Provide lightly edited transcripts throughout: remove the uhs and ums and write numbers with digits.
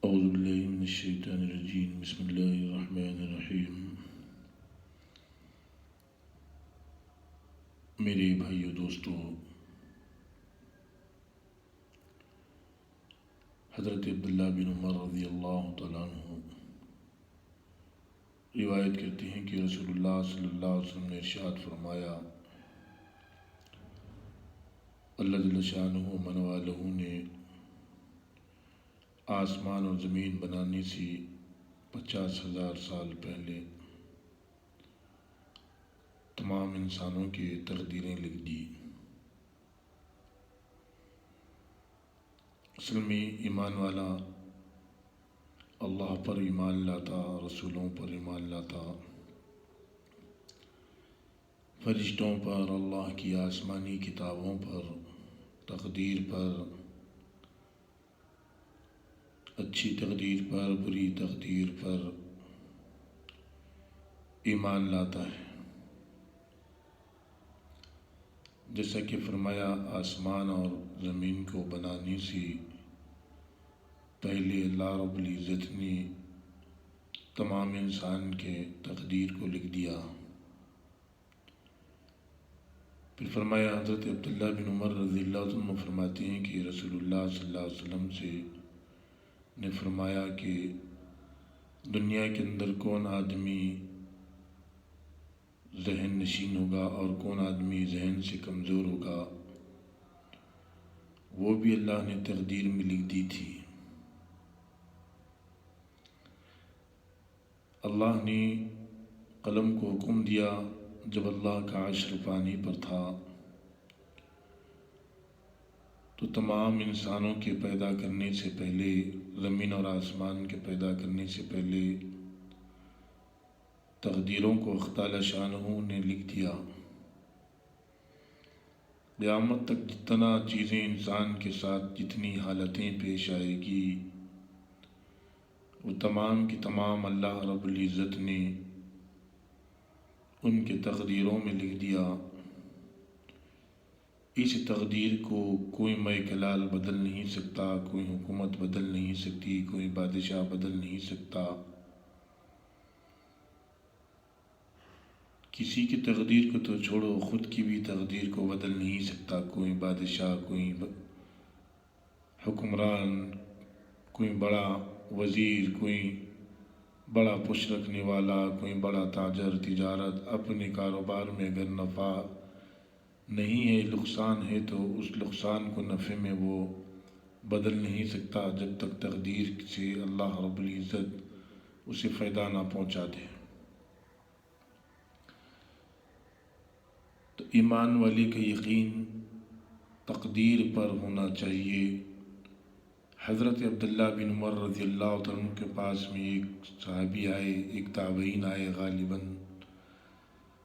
اعوذ باللہ من الشیطان الرجیم بسم اللہ الرحمن الرحیم۔ میرے بھائیو دوستو، حضرت عبداللہ بن عمر رضی اللہ تعالیٰ عنہ روایت کرتے ہیں کہ رسول اللہ صلی اللہ علیہ وسلم نے ارشاد فرمایا، اللہ جل شانہ و من والہ نے آسمان اور زمین بنانے سے 50,000 سال پہلے تمام انسانوں کی تقدیریں لکھ دی۔ اصل میں ایمان والا اللہ پر ایمان لاتا، رسولوں پر ایمان لاتا، فرشتوں پر، اللہ کی آسمانی کتابوں پر، تقدیر پر، اچھی تقدیر پر، بری تقدیر پر ایمان لاتا ہے۔ جیسا کہ فرمایا، آسمان اور زمین کو بنانے سے پہلے اللہ رب العزت نے تمام انسان کے تقدیر کو لکھ دیا۔ پھر فرمایا، حضرت عبداللہ بن عمر رضی اللہ عنہ فرماتے ہیں کہ رسول اللہ صلی اللہ علیہ وسلم سے نے فرمایا کہ دنیا کے اندر کون آدمی ذہن نشین ہوگا اور کون آدمی ذہن سے کمزور ہوگا، وہ بھی اللہ نے تقدیر میں لکھ دی تھی۔ اللہ نے قلم کو حکم دیا جب اللہ کا عرش پانی پر تھا، تو تمام انسانوں کے پیدا کرنے سے پہلے، زمین اور آسمان کے پیدا کرنے سے پہلے تقدیروں کو خدا شانہ نے لکھ دیا۔ قیامت تک جتنا چیزیں انسان کے ساتھ جتنی حالتیں پیش آئے گی، وہ تمام کی تمام اللہ رب العزت نے ان کے تقدیروں میں لکھ دیا۔ اس تقدیر کو کوئی ملک لال بدل نہیں سکتا، کوئی حکومت بدل نہیں سکتی، کوئی بادشاہ بدل نہیں سکتا۔ کسی کی تقدیر کو تو چھوڑو، خود کی بھی تقدیر کو بدل نہیں سکتا کوئی بادشاہ، کوئی حکمران، کوئی بڑا وزیر، کوئی بڑا پوش رکھنے والا، کوئی بڑا تاجر، تجارت اپنے کاروبار میں اگر نفع نہیں ہے، نقصان ہے، تو اس نقصان کو نفع میں وہ بدل نہیں سکتا جب تک تقدیر سے اللہ رب العزت اسے فائدہ نہ پہنچا دے۔ تو ایمان والے کا یقین تقدیر پر ہونا چاہیے۔ حضرت عبداللہ بن عمر رضی اللہ عنہ کے پاس میں ایک صحابی آئے، ایک تابعین آئے، غالباً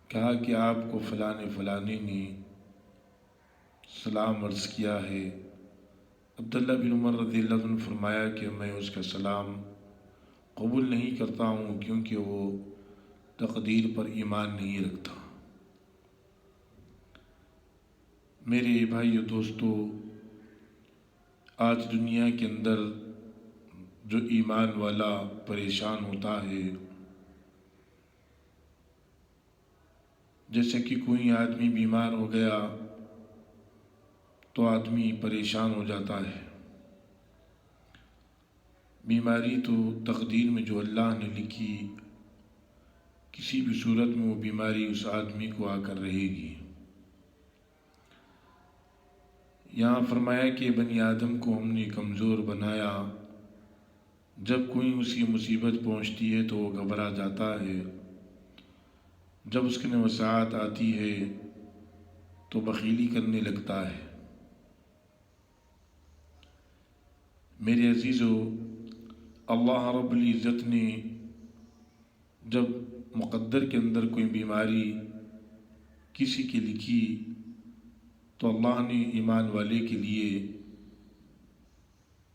کہا کہ آپ کو فلانے نے سلام عرض کیا ہے۔ عبداللہ بن عمر رضی اللہ عنہ فرمایا کہ میں اس کا سلام قبول نہیں کرتا ہوں، کیونکہ وہ تقدیر پر ایمان نہیں رکھتا۔ میرے بھائیو دوستو، آج دنیا کے اندر جو ایمان والا پریشان ہوتا ہے، جیسے کہ کوئی آدمی بیمار ہو گیا تو آدمی پریشان ہو جاتا ہے۔ بیماری تو تقدیر میں جو اللہ نے لکھی، کسی بھی صورت میں وہ بیماری اس آدمی کو آ کر رہے گی۔ یہاں فرمایا کہ بنی آدم کو ہم نے کمزور بنایا، جب کوئی اسی مصیبت پہنچتی ہے تو وہ گھبرا جاتا ہے، جب اس کے وسعت آتی ہے تو بخیلی کرنے لگتا ہے۔ میرے عزیزو، اللہ رب العزت نے جب مقدر کے اندر کوئی بیماری کسی کی لکھی تو اللہ نے ایمان والے کے لیے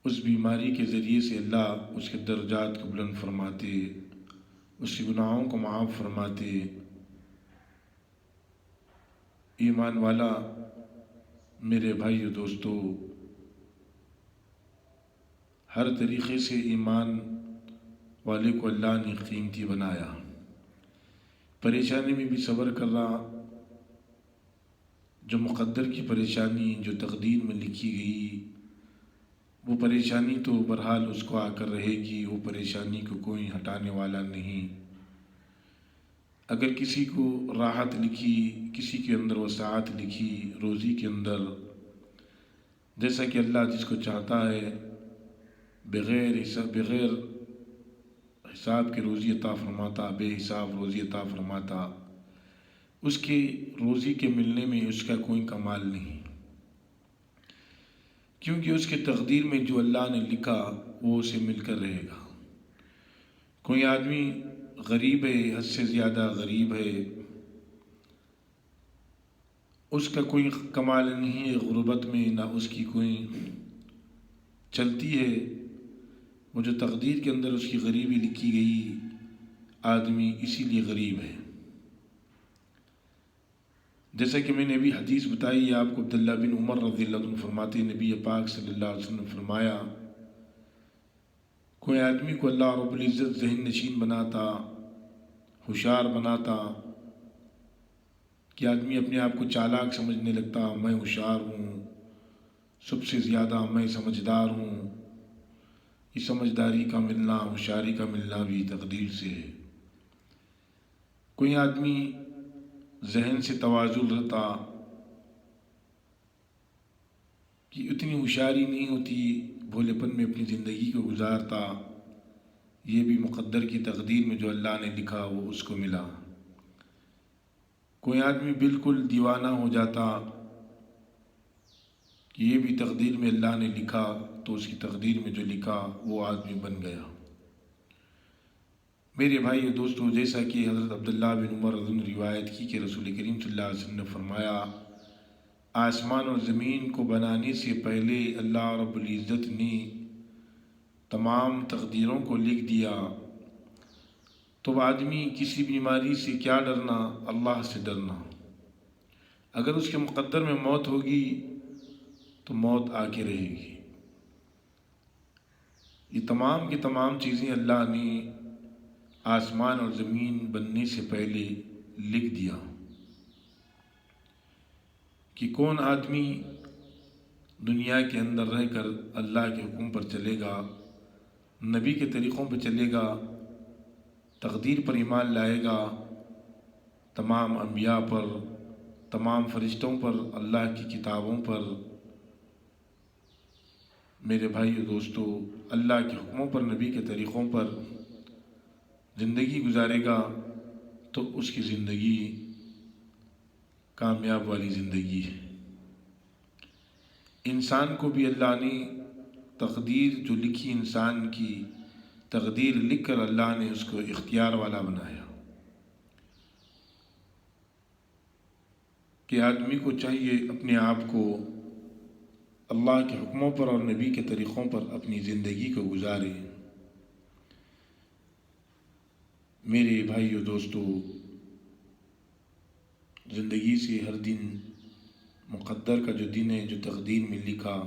اس بیماری کے ذریعے سے اللہ اس کے درجات کو بلند فرماتے، اس کے گناہوں کو معاف فرماتے۔ ایمان والا میرے بھائیو دوستو، ہر طریقے سے ایمان والے کو اللہ نے قیمتی بنایا، پریشانی میں بھی صبر کر رہا، جو مقدر کی پریشانی جو تقدیر میں لکھی گئی وہ پریشانی تو بہرحال اس کو آ کر رہے گی، وہ پریشانی کو کوئی ہٹانے والا نہیں۔ اگر کسی کو راحت لکھی، کسی کے اندر وسعت لکھی روزی کے اندر، جیسا کہ اللہ جس کو چاہتا ہے بغیر حساب کے روزی عطا فرماتا، بے حساب روزی عطا فرماتا، اس کے روزی کے ملنے میں اس کا کوئی کمال نہیں، کیونکہ اس کے تقدیر میں جو اللہ نے لکھا وہ اسے مل کر رہے گا۔ کوئی آدمی غریب ہے، حد سے زیادہ غریب ہے، اس کا کوئی کمال نہیں ہے غربت میں، نہ اس کی کوئی چلتی ہے، وہ جو تقدیر کے اندر اس کی غریبی لکھی گئی، آدمی اسی لیے غریب ہے۔ جیسا کہ میں نے ابھی حدیث بتائی ہے آپ کو، عبداللہ بن عمر رضی اللہ عنہ فرماتے ہیں، نبی پاک صلی اللہ علیہ وسلم نے فرمایا، کوئی آدمی کو اللہ رب العزت ذہن نشین بناتا، ہوشیار بناتا، کہ آدمی اپنے آپ کو چالاک سمجھنے لگتا، میں ہوشیار ہوں، سب سے زیادہ میں سمجھدار ہوں۔ یہ سمجھداری کا ملنا، ہوشیاری کا ملنا بھی تقدیر سے ہے۔ کوئی آدمی ذہن سے توازن رہتا کہ اتنی ہوشیاری نہیں ہوتی، بھولے پن میں اپنی زندگی کو گزارتا، یہ بھی مقدر کی تقدیر میں جو اللہ نے لکھا وہ اس کو ملا۔ کوئی آدمی بالکل دیوانہ ہو جاتا کہ یہ بھی تقدیر میں اللہ نے لکھا، تو اس کی تقدیر میں جو لکھا وہ آدمی بن گیا۔ میرے بھائی و دوستو، جیسا کہ حضرت عبداللہ بن عمر رضی اللہ عنہ روایت کی کہ رسول کریم صلی اللہ علیہ وسلم نے فرمایا، آسمان اور زمین کو بنانے سے پہلے اللہ رب العزت نے تمام تقدیروں کو لکھ دیا، تو آدمی کسی بیماری سے کیا ڈرنا، اللہ سے ڈرنا۔ اگر اس کے مقدر میں موت ہوگی تو موت آ کے رہے گی۔ یہ تمام کی تمام چیزیں اللہ نے آسمان اور زمین بننے سے پہلے لکھ دیا کہ کون آدمی دنیا کے اندر رہ کر اللہ کے حکم پر چلے گا، نبی کے طریقوں پر چلے گا، تقدیر پر ایمان لائے گا، تمام انبیاء پر، تمام فرشتوں پر، اللہ کی کتابوں پر، میرے بھائی و دوستو، اللہ کے حکموں پر، نبی کے طریقوں پر زندگی گزارے گا تو اس کی زندگی کامیاب والی زندگی ہے۔ انسان کو بھی اللہ نے تقدیر جو لکھی، انسان کی تقدیر لکھ کر اللہ نے اس کو اختیار والا بنایا کہ آدمی کو چاہیے اپنے آپ کو اللہ کے حکموں پر اور نبی کے طریقوں پر اپنی زندگی کو گزارے۔ میرے بھائی و دوستو، زندگی سے ہر دن مقدر کا جو دن ہے، جو تقدیر میں لکھا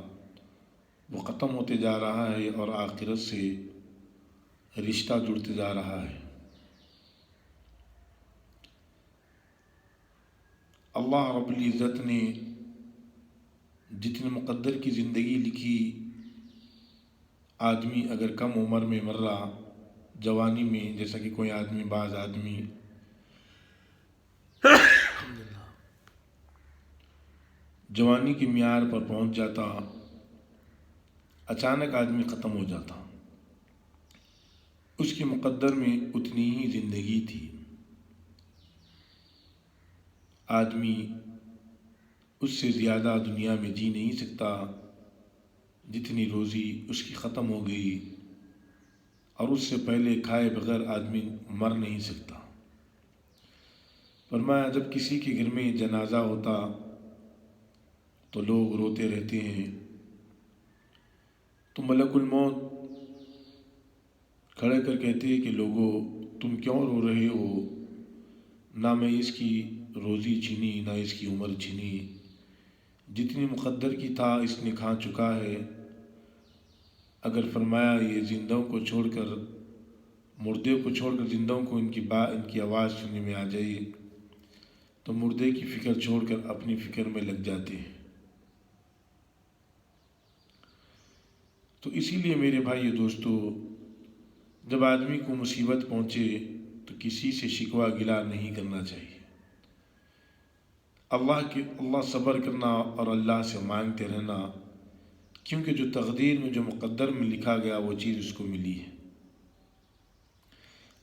وہ ختم ہوتے جا رہا ہے اور آخرت سے رشتہ جڑتے جا رہا ہے۔ اللہ رب العزت نے جتنے مقدر کی زندگی لکھی، آدمی اگر کم عمر میں مر رہا، جوانی میں، جیسا کہ کوئی آدمی، بعض آدمی جوانی کے معیار پر پہنچ جاتا، اچانک آدمی ختم ہو جاتا، اس کے مقدر میں اتنی ہی زندگی تھی۔ آدمی اس سے زیادہ دنیا میں جی نہیں سکتا جتنی روزی اس کی ختم ہو گئی، اور اس سے پہلے کھائے بغیر آدمی مر نہیں سکتا۔ فرمایا جب کسی کے گھر میں جنازہ ہوتا تو لوگ روتے رہتے ہیں، تو ملک الموت کھڑے کر کہتے ہیں کہ لوگوں تم کیوں رو رہے ہو؟ نہ میں اس کی روزی چھینی، نہ اس کی عمر چھینی، جتنی مقدر کی تھا اس نے کھا چکا ہے، اگر فرمایا یہ زندوں کو چھوڑ کر، مردے کو چھوڑ کر زندوں کو ان کی آواز سننے میں آ جائے تو مردے کی فکر چھوڑ کر اپنی فکر میں لگ جاتے ہیں۔ تو اسی لیے میرے بھائی دوستو، جب آدمی کو مصیبت پہنچے تو کسی سے شکوہ گلا نہیں کرنا چاہیے۔ اللہ صبر کرنا اور اللہ سے مانگتے رہنا، کیونکہ جو تقدیر میں، جو مقدر میں لکھا گیا وہ چیز اس کو ملی ہے۔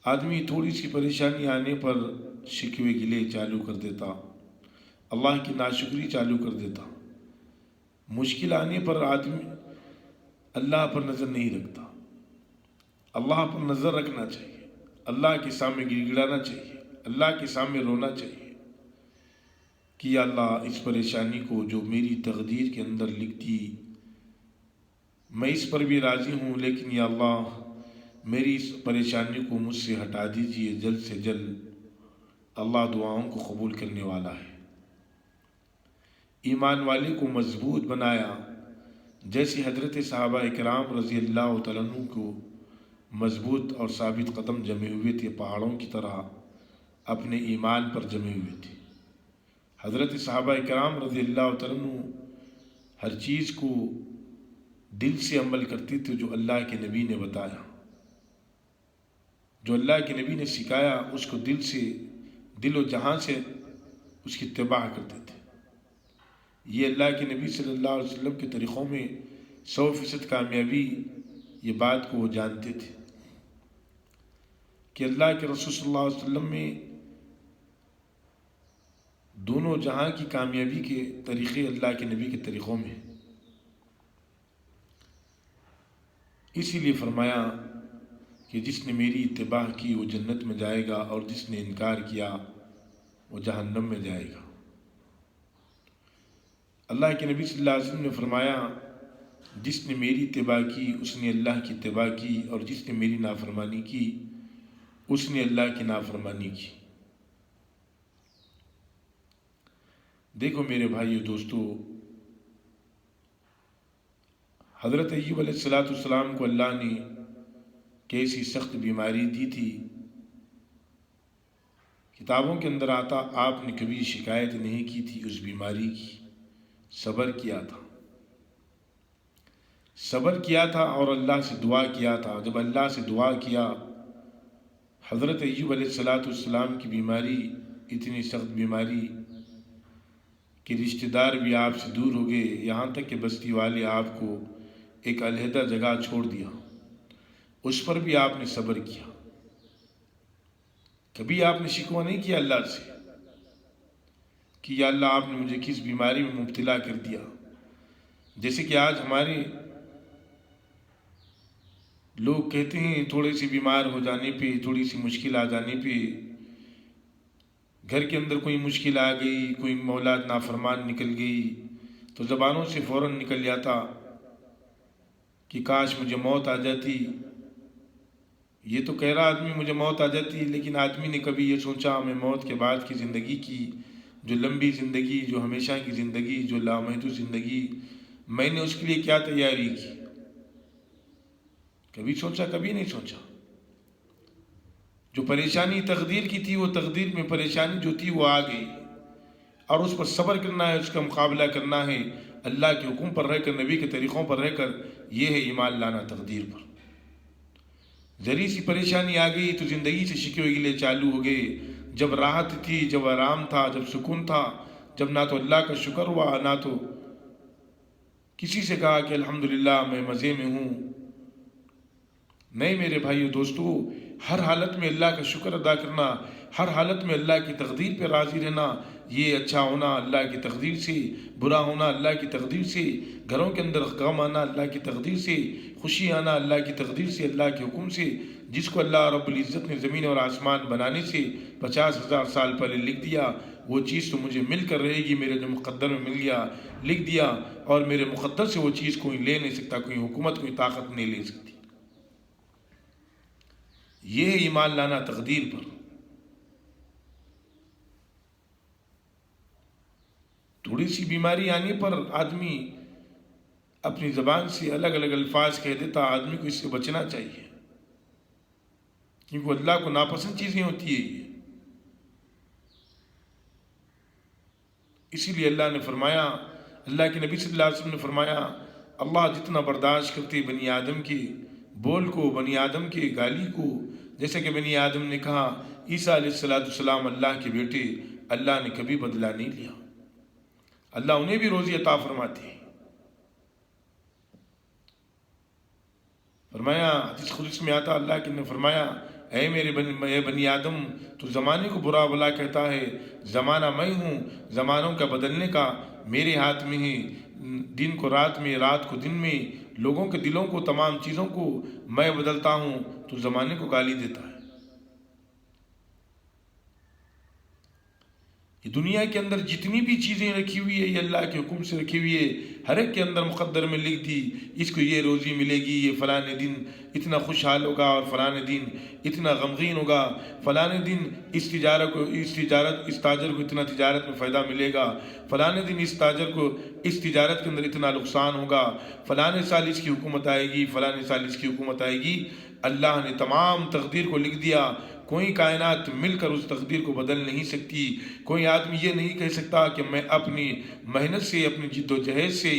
آدمی تھوڑی سی پریشانی آنے پر شکوے گلے چالو کر دیتا، اللہ کی ناشکری چالو کر دیتا۔ مشکل آنے پر آدمی اللہ پر نظر نہیں رکھتا۔ اللہ پر نظر رکھنا چاہیے، اللہ کے سامنے گڑ گڑانا چاہیے، اللہ کے سامنے رونا چاہیے کہ یا اللہ اس پریشانی کو جو میری تقدیر کے اندر لکھ دی، میں اس پر بھی راضی ہوں، لیکن یا اللہ میری اس پریشانی کو مجھ سے ہٹا دیجیے جلد سے جلد۔ اللہ دعاؤں کو قبول کرنے والا ہے۔ ایمان والے کو مضبوط بنایا، جیسے حضرت صحابہ کرام رضی اللہ تعالیٰ عنہ کو مضبوط اور ثابت قدم جمے ہوئے تھے، پہاڑوں کی طرح اپنے ایمان پر جمے ہوئے تھے۔ حضرت صحابہ کرام رضی اللہ تعالیٰ عنہ ہر چیز کو دل سے عمل کرتے تھے، جو اللہ کے نبی نے بتایا، جو اللہ کے نبی نے سکھایا، اس کو دل و جہاں سے اس کی اتباع کرتے تھے۔ یہ اللہ کے نبی صلی اللہ علیہ وسلم کے طریقوں میں 100% کامیابی، یہ بات کو وہ جانتے تھے کہ اللہ کے رسول صلی اللہ علیہ وسلم میں دونوں جہاں کی کامیابی کے طریقے اللہ کے نبی کے طریقوں میں۔ اسی لیے فرمایا کہ جس نے میری اتباع کی وہ جنت میں جائے گا، اور جس نے انکار کیا وہ جہنم میں جائے گا۔ اللہ کے نبی صلی اللہ علیہ وسلم نے فرمایا جس نے میری اتباع کی اس نے اللہ کی اتباع کی، اور جس نے میری نافرمانی کی اس نے اللہ کی نافرمانی کی۔ دیکھو میرے بھائیو دوستو، حضرت ایوب علیہ السلام کو اللہ نے کیسی سخت بیماری دی تھی۔ کتابوں کے اندر آتا آپ نے کبھی شکایت نہیں کی تھی اس بیماری کی، صبر کیا تھا، صبر کیا تھا اور اللہ سے دعا کیا تھا۔ جب اللہ سے دعا کیا، حضرت ایوب علیہ السلام کی بیماری اتنی سخت بیماری کہ رشتہ دار بھی آپ سے دور ہو گئے، یہاں تک کہ بستی والے آپ کو ایک علیحدہ جگہ چھوڑ دیا، اس پر بھی آپ نے صبر کیا۔ کبھی آپ نے شکوہ نہیں کیا اللہ سے کہ یا اللہ آپ نے مجھے کس بیماری میں مبتلا کر دیا۔ جیسے کہ آج ہمارے لوگ کہتے ہیں تھوڑے سی بیمار ہو جانے پہ، تھوڑی سی مشکل آ جانے پہ، گھر کے اندر کوئی مشکل آ گئی، کوئی اولاد نافرمان نکل گئی تو زبانوں سے فوراً نکل جاتا کہ کاش مجھے موت آ جاتی۔ یہ تو کہہ رہا آدمی مجھے موت آ جاتی، لیکن آدمی نے کبھی یہ سوچا میں موت کے بعد کی زندگی کی، جو لمبی زندگی، جو ہمیشہ کی زندگی، جو لامحدود زندگی، میں نے اس کے لیے کیا تیاری کی؟ کبھی سوچا؟ کبھی نہیں سوچا۔ جو پریشانی تقدیر کی تھی، وہ تقدیر میں پریشانی جو تھی وہ آ گئی، اور اس پر صبر کرنا ہے، اس کا مقابلہ کرنا ہے، اللہ کے حکم پر رہ کر، نبی کے طریقوں پر رہ کر۔ یہ ہے ایمان لانا تقدیر پر۔ ذری سی پریشانی آ گئی تو زندگی سے شکوے گلے چالو ہو گئے۔ جب راحت تھی، جب آرام تھا، جب سکون تھا، جب نہ تو اللہ کا شکر ہوا، نہ تو کسی سے کہا کہ الحمدللہ میں مزے میں ہوں۔ نہیں میرے بھائیو دوستو، ہر حالت میں اللہ کا شکر ادا کرنا، ہر حالت میں اللہ کی تقدیر پہ راضی رہنا، یہ اچھا ہونا اللہ کی تقدیر سے، برا ہونا اللہ کی تقدیر سے، گھروں کے اندر غم آنا اللہ کی تقدیر سے، خوشی آنا اللہ کی تقدیر سے، اللہ کے حکم سے۔ جس کو اللہ رب العزت نے زمین اور آسمان بنانے سے 50,000 سال پہلے لکھ دیا، وہ چیز تو مجھے مل کر رہے گی، میرے جو مقدر میں مل گیا، لکھ دیا، اور میرے مقدر سے وہ چیز کوئی لے نہیں سکتا، کوئی حکومت، کوئی طاقت نہیں لے سکتی۔ یہ ہے ایمان لانا تقدیر پر۔ تھوڑی سی بیماری آنے پر آدمی اپنی زبان سے الگ الگ الفاظ کہہ دیتا، آدمی کو اس سے بچنا چاہیے، کیونکہ اللہ کو ناپسند چیزیں ہوتی ہے یہ۔ اسی لیے اللہ نے فرمایا، اللہ کے نبی صلی اللہ علیہ وسلم نے فرمایا، اللہ جتنا برداشت کرتے بنی آدم کے بول کو، بنی آدم کے گالی کو، جیسے کہ بنی آدم نے کہا عیسیٰ علیہ السلام اللہ کے بیٹے، اللہ نے کبھی بدلہ نہیں لیا، اللہ انہیں بھی روزی عطا فرماتے ہیں۔ فرمایا حدیث قدسی میں آتا، اللہ کے نے فرمایا، اے میرے بنی آدم، تو زمانے کو برا بلا کہتا ہے، زمانہ میں ہوں، زمانوں کا بدلنے کا میرے ہاتھ میں ہے، دن کو رات میں، رات کو دن میں، لوگوں کے دلوں کو، تمام چیزوں کو میں بدلتا ہوں، تو زمانے کو گالی دیتا ہے۔ یہ دنیا کے اندر جتنی بھی چیزیں رکھی ہوئی ہے، یہ اللہ کے حکم سے رکھی ہوئی ہے، ہر ایک کے اندر مقدر میں لکھ دی، اس کو یہ روزی ملے گی، یہ فلانے دن اتنا خوشحال ہوگا، اور فلانے دن اتنا غمگین ہوگا، فلانے دن اس تاجر کو اتنا تجارت میں فائدہ ملے گا، فلانے دن اس تاجر کو اس تجارت کے اندر اتنا نقصان ہوگا، فلانے سال اس کی حکومت آئے گی، فلانے سال اس کی حکومت آئے گی۔ اللہ نے تمام تقدیر کو لکھ دیا، کوئی کائنات مل کر اس تقدیر کو بدل نہیں سکتی، کوئی آدمی یہ نہیں کہہ سکتا کہ میں اپنی محنت سے، اپنی جد و جہد سے،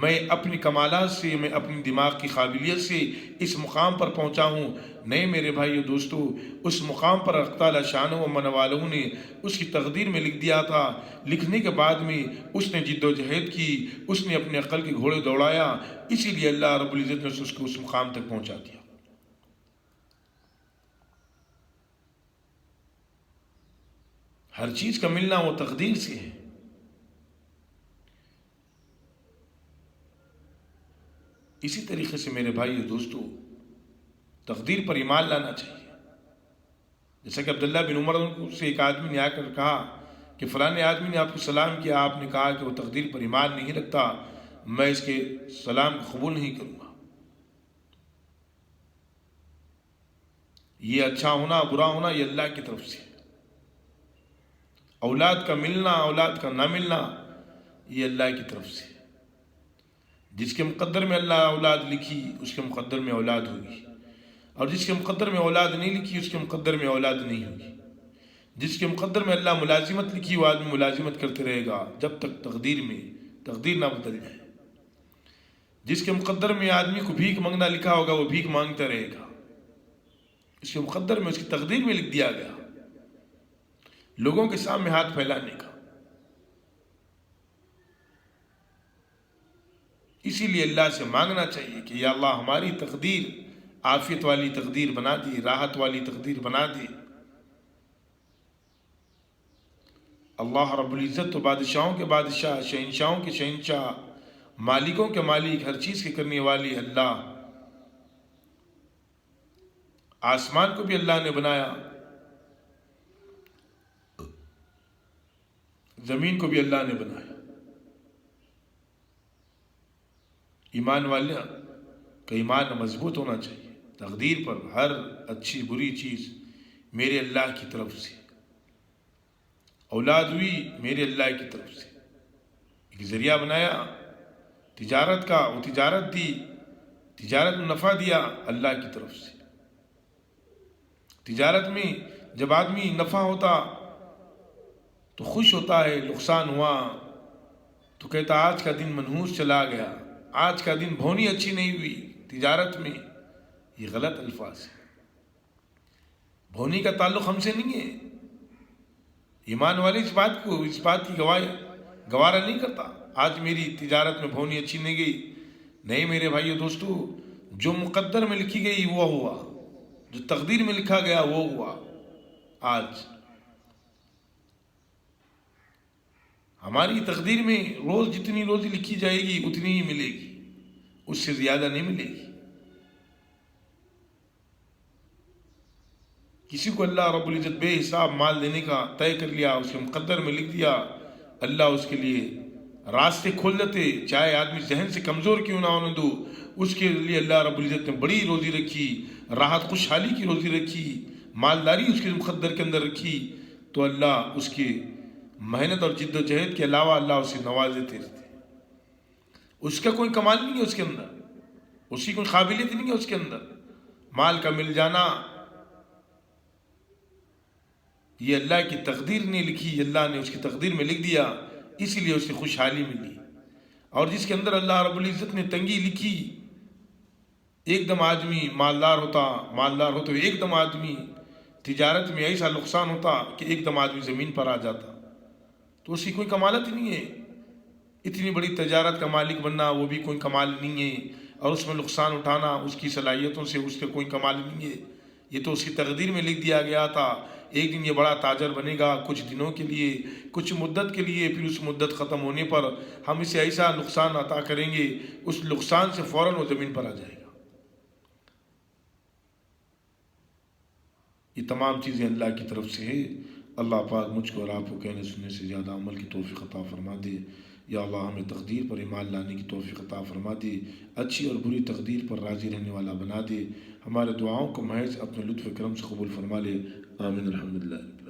میں اپنی کمالات سے، میں اپنی دماغ کی قابلیت سے اس مقام پر پہنچا ہوں۔ نہیں میرے بھائی و دوستو، اس مقام پر اللہ تعالیٰ شان و من والوں نے اس کی تقدیر میں لکھ دیا تھا، لکھنے کے بعد میں اس نے جد و جہد کی، اس نے اپنے عقل کے گھوڑے دوڑایا، اسی لیے اللہ رب العزت نے اس کو اس مقام تک پہنچا دیا۔ ہر چیز کا ملنا وہ تقدیر سے ہے۔ اسی طریقے سے میرے بھائی و دوستو، تقدیر پر ایمان لانا چاہیے۔ جیسا کہ عبداللہ بن عمر سے ایک آدمی نے آ کر کہا کہ فلانے آدمی نے آپ کو سلام کیا، آپ نے کہا کہ وہ تقدیر پر ایمان نہیں رکھتا، میں اس کے سلام کو قبول نہیں کروں گا۔ یہ اچھا ہونا برا ہونا یہ اللہ کی طرف سے، اولاد کا ملنا اولاد کا نہ ملنا یہ اللہ کی طرف سے، جس کے مقدر میں اللہ اولاد لکھی اس کے مقدر میں اولاد ہوگی، اور جس کے مقدر میں اولاد نہیں لکھی اس کے مقدر میں اولاد نہیں ہوگی۔ جس کے مقدر میں اللہ ملازمت لکھی وہ آدمی ملازمت کرتے رہے گا جب تک تقدیر نہ بدل جائے۔ جس کے مقدر میں آدمی کو بھیک مانگنا لکھا ہوگا وہ بھیک مانگتا رہے گا، اس کے مقدر میں، اس کی تقدیر میں لکھ دیا گیا لوگوں کے سامنے ہاتھ پھیلانے کا۔ اسی لیے اللہ سے مانگنا چاہیے کہ یا اللہ ہماری تقدیر عافیت والی تقدیر بنا دی، راحت والی تقدیر بنا دی۔ اللہ رب العزت تو بادشاہوں کے بادشاہ، شہنشاہوں کے شہنشاہ، مالکوں کے مالک، ہر چیز کے کرنے والی اللہ۔ آسمان کو بھی اللہ نے بنایا، زمین کو بھی اللہ نے بنایا۔ ایمان والے کا ایمان مضبوط ہونا چاہیے، تقدیر پر ہر اچھی بری چیز میرے اللہ کی طرف سے، اولاد ہوئی میرے اللہ کی طرف سے، ایک ذریعہ بنایا تجارت کا، وہ تجارت دی، تجارت میں نفع دیا اللہ کی طرف سے۔ تجارت میں جب آدمی نفع ہوتا تو خوش ہوتا ہے، نقصان ہوا تو کہتا آج کا دن منحوس چلا گیا، آج کا دن بھونی اچھی نہیں ہوئی تجارت میں۔ یہ غلط الفاظ ہے، بھونی کا تعلق ہم سے نہیں ہے۔ ایمان والے اس بات کی گوارا نہیں کرتا آج میری تجارت میں بھونی اچھی نہیں گئی۔ نہیں میرے بھائیو دوستو، جو مقدر میں لکھی گئی وہ ہوا، جو تقدیر میں لکھا گیا وہ ہوا۔ آج ہماری تقدیر میں روز جتنی روزی لکھی جائے گی اتنی ہی ملے گی، اس سے زیادہ نہیں ملے گی۔ کسی کو اللہ رب العزت بے حساب مال دینے کا طے کر لیا، اس کے مقدر میں لکھ دیا، اللہ اس کے لیے راستے کھول دیتے، چاہے آدمی ذہن سے کمزور کیوں نہ ہونے دو، اس کے لیے اللہ رب العزت نے بڑی روزی رکھی، راحت خوشحالی کی روزی رکھی، مالداری اس کے مقدر کے اندر رکھی، تو اللہ اس کے محنت اور جد و جہد کے علاوہ اللہ اسے نواز دیتے رہتے۔ اس کا کوئی کمال نہیں ہے اس کے اندر، اس کی کوئی قابلیت نہیں ہے اس کے اندر۔ مال کا مل جانا یہ اللہ کی تقدیر نے لکھی، اللہ نے اس کی تقدیر میں لکھ دیا، اسی لیے اسے خوشحالی ملی۔ اور جس کے اندر اللہ رب العزت نے تنگی لکھی، ایک دم آدمی مالدار ہوتا ایک دم آدمی تجارت میں ایسا نقصان ہوتا کہ ایک دم آدمی زمین پر آ جاتا، تو اس کی کوئی کمالت نہیں ہے۔ اتنی بڑی تجارت کا مالک بننا وہ بھی کوئی کمال نہیں ہے، اور اس میں نقصان اٹھانا اس کی صلاحیتوں سے اس کا کوئی کمال نہیں ہے۔ یہ تو اس کی تقدیر میں لکھ دیا گیا تھا، ایک دن یہ بڑا تاجر بنے گا، کچھ دنوں کے لیے، کچھ مدت کے لیے، پھر اس مدت ختم ہونے پر ہم اسے ایسا نقصان عطا کریں گے، اس نقصان سے فوراً وہ زمین پر آ جائے گا۔ یہ تمام چیزیں اللہ کی طرف سے ہے۔ اللہ پاک مجھ کو اور آپ کو کہنے سننے سے زیادہ عمل کی توفیق عطا فرما دے۔ یا اللہ ہمیں تقدیر پر ایمان لانے کی توفیق عطا فرما دے، اچھی اور بری تقدیر پر راضی رہنے والا بنا دے، ہمارے دعاؤں کو محض اپنے لطف کرم سے قبول فرما لے۔ آمین الحمدللہ۔